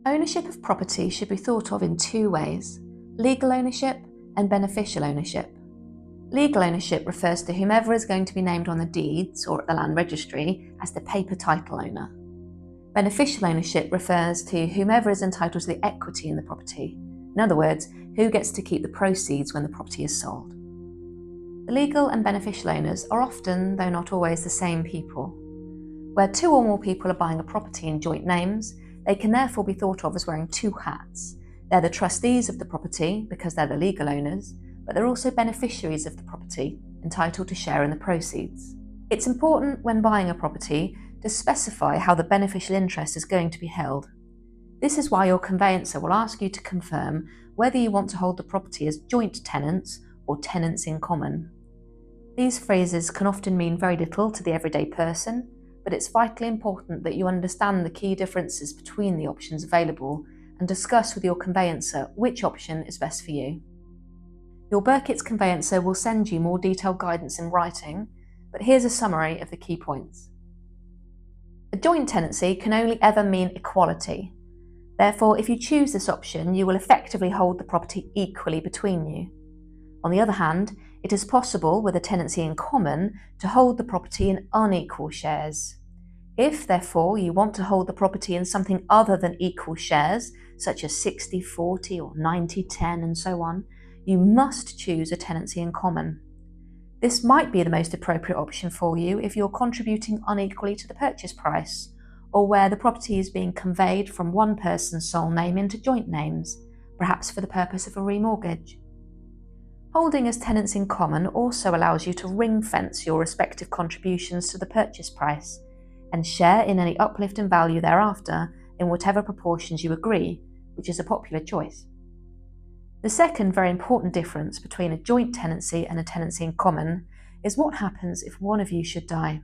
Ownership of property should be thought of in two ways: legal ownership and beneficial ownership. Legal ownership refers to whomever is going to be named on the deeds or at the Land Registry as the paper title owner. Beneficial ownership refers to whomever is entitled to the equity in the property. In other words, who gets to keep the proceeds when the property is sold. The legal and beneficial owners are often, though not always, the same people. Where two or more people are buying a property in joint names, they can therefore be thought of as wearing two hats. They're the trustees of the property because they're the legal owners, but they're also beneficiaries of the property, entitled to share in the proceeds. It's important when buying a property to specify how the beneficial interest is going to be held. This is why your conveyancer will ask you to confirm whether you want to hold the property as joint tenants or tenants in common. These phrases can often mean very little to the everyday person, but it's vitally important that you understand the key differences between the options available and discuss with your conveyancer which option is best for you. Your Burkitt's conveyancer will send you more detailed guidance in writing, but here's a summary of the key points. A joint tenancy can only ever mean equality. Therefore, if you choose this option, you will effectively hold the property equally between you. On the other hand, it is possible with a tenancy in common to hold the property in unequal shares. If, therefore, you want to hold the property in something other than equal shares, such as 60-40 or 90-10 and so on, you must choose a tenancy in common. This might be the most appropriate option for you if you're contributing unequally to the purchase price, or where the property is being conveyed from one person's sole name into joint names, perhaps for the purpose of a remortgage. Holding as tenants in common also allows you to ring-fence your respective contributions to the purchase price and share in any uplift in value thereafter in whatever proportions you agree, which is a popular choice. The second very important difference between a joint tenancy and a tenancy in common is what happens if one of you should die.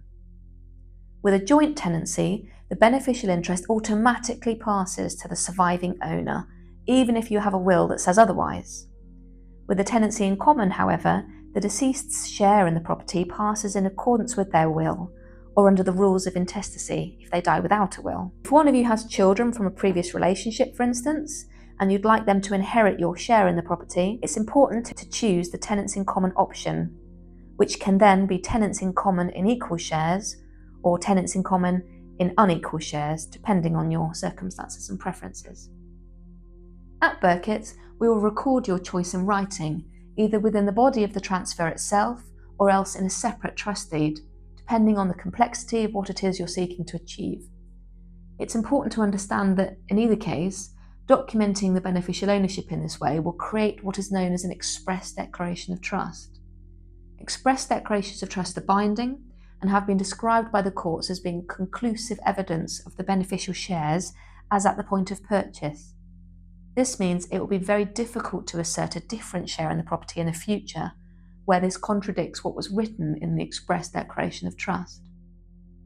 With a joint tenancy, the beneficial interest automatically passes to the surviving owner, even if you have a will that says otherwise. With a tenancy in common, however, the deceased's share in the property passes in accordance with their will, or under the rules of intestacy if they die without a will. If one of you has children from a previous relationship, for instance, and you'd like them to inherit your share in the property, it's important to choose the tenants in common option, which can then be tenants in common in equal shares or tenants in common in unequal shares, depending on your circumstances and preferences. At Burkitt's, we will record your choice in writing, either within the body of the transfer itself or else in a separate trust deed, depending on the complexity of what it is you're seeking to achieve. It's important to understand that, in either case, documenting the beneficial ownership in this way will create what is known as an express declaration of trust. Express declarations of trust are binding and have been described by the courts as being conclusive evidence of the beneficial shares as at the point of purchase. This means it will be very difficult to assert a different share in the property in the future, where this contradicts what was written in the express declaration of trust.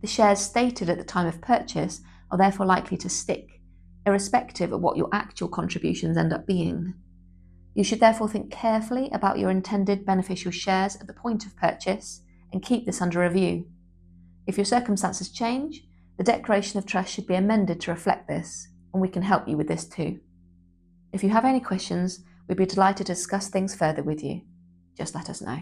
The shares stated at the time of purchase are therefore likely to stick, irrespective of what your actual contributions end up being. You should therefore think carefully about your intended beneficial shares at the point of purchase and keep this under review. If your circumstances change, the declaration of trust should be amended to reflect this, and we can help you with this too. If you have any questions, we'd be delighted to discuss things further with you. Just let us know.